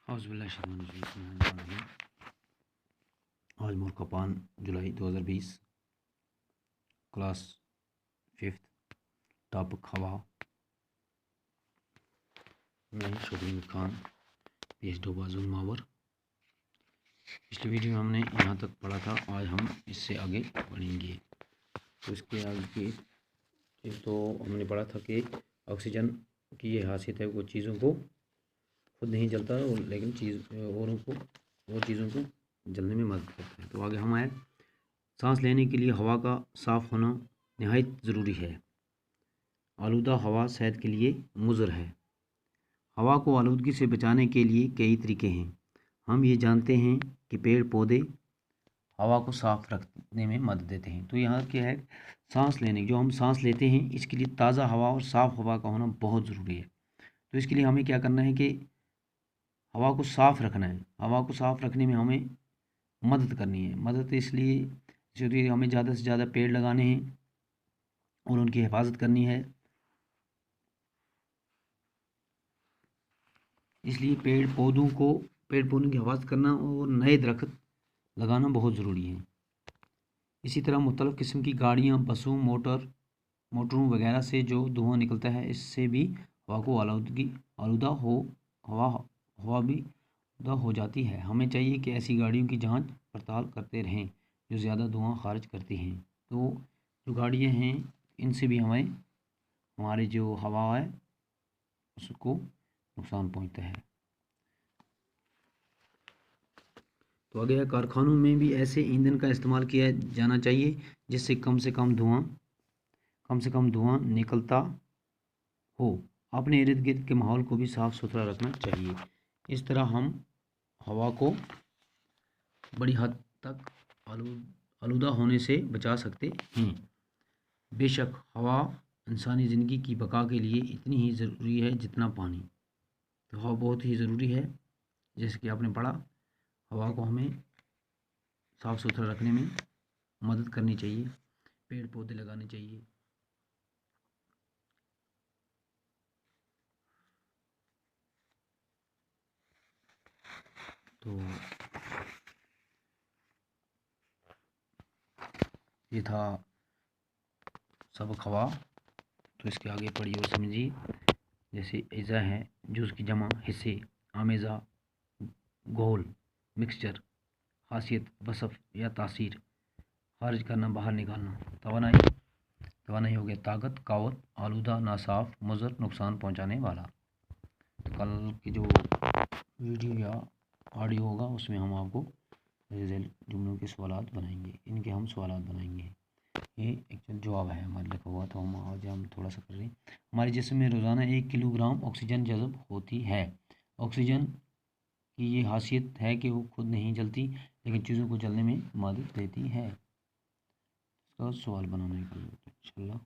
औज़ुबिल्लाहि आज मुर्कपान जुलाई 2020 class 5th topic हवा मैं शोबीन खान PhD बाजुल मावर। पिछली वीडियो में हमने यहाँ तक पढ़ा था, आज हम इससे आगे पढ़ेंगे। तो इसके आगे तो हमने पढ़ा था कि ऑक्सीजन की ये खासियत है, वो चीज़ों को खुद नहीं जलता और लेकिन चीज़ों को जलने में मदद करता है। तो आगे हम आए, सांस लेने के लिए हवा का साफ़ होना नहायत ज़रूरी है। आलूदा हवा सेहत के लिए मुज़र है। हवा को आलूदगी से बचाने के लिए कई तरीके हैं। हम ये जानते हैं कि पेड़ पौधे हवा को साफ़ रखने में मदद देते हैं। तो यहाँ क्या है, सांस लेने जो हम सांस लेते हैं, इसके लिए ताज़ा हवा और साफ़ हवा का होना बहुत ज़रूरी है। तो इसके लिए हमें क्या करना है कि हवा को साफ़ रखना है। हवा को साफ़ रखने में हमें मदद करनी है। मदद इसलिए ज़रूरी है, हमें ज़्यादा से ज़्यादा पेड़ लगाने हैं और उनकी हिफाजत करनी है। इसलिए पेड़ पौधों की हिफाजत करना और नए दरख्त लगाना बहुत ज़रूरी है। इसी तरह मुख्तलिफ़ किस्म की गाड़ियाँ, बसों, मोटरों वगैरह से जो धुआं निकलता है, इससे भी हवा को हवा हो जाती है। हमें चाहिए कि ऐसी गाड़ियों की जांच पड़ताल करते रहें जो ज़्यादा धुआं खारिज करती हैं। तो जो गाड़ियाँ हैं, इनसे भी हमारी जो हवा है उसको नुकसान पहुंचता है। तो आगे कारखानों में भी ऐसे ईंधन का इस्तेमाल किया जाना चाहिए जिससे कम से कम धुआं निकलता हो। अपने इर्द गिर्द के माहौल को भी साफ़ सुथरा रखना चाहिए। इस तरह हम हवा को बड़ी हद तक आलूदा होने से बचा सकते हैं। बेशक हवा इंसानी ज़िंदगी की बका के लिए इतनी ही ज़रूरी है जितना पानी। तो हवा बहुत ही ज़रूरी है। जैसे कि आपने पढ़ा, हवा को हमें साफ़ सुथरा रखने में मदद करनी चाहिए, पेड़ पौधे लगाने चाहिए। तो ये था सबक हवा। तो इसके आगे पढ़िए और समझिए। जैसे एज़ा है, जुज़ की जमा हिस्से, आमेज़ा घोल, मिक्सचर, खासियत, वसफ़ या तासीर, खारिज करना, बाहर निकालना। तवानाई हो गया ताकत, कावत, आलूदा, नासाफ, मुज़र, नुकसान पहुंचाने वाला। तो कल की जो वीडियो या ऑडियो होगा उसमें हम आपको जुमलों के सवालात बनाएंगे। इनके हम सवालात बनाएंगे। ये एक्चुअल जवाब है हमारे लिखा हुआ, तो हम थोड़ा सा कर रहे हैं। हमारे जिस्म में रोज़ाना 1 किलोग्राम ऑक्सीजन जज़ब होती है। ऑक्सीजन की ये खासियत है कि वो खुद नहीं जलती लेकिन चीज़ों को जलने में मदद देती है। इसका सवाल बनाना है कल इंशाल्लाह।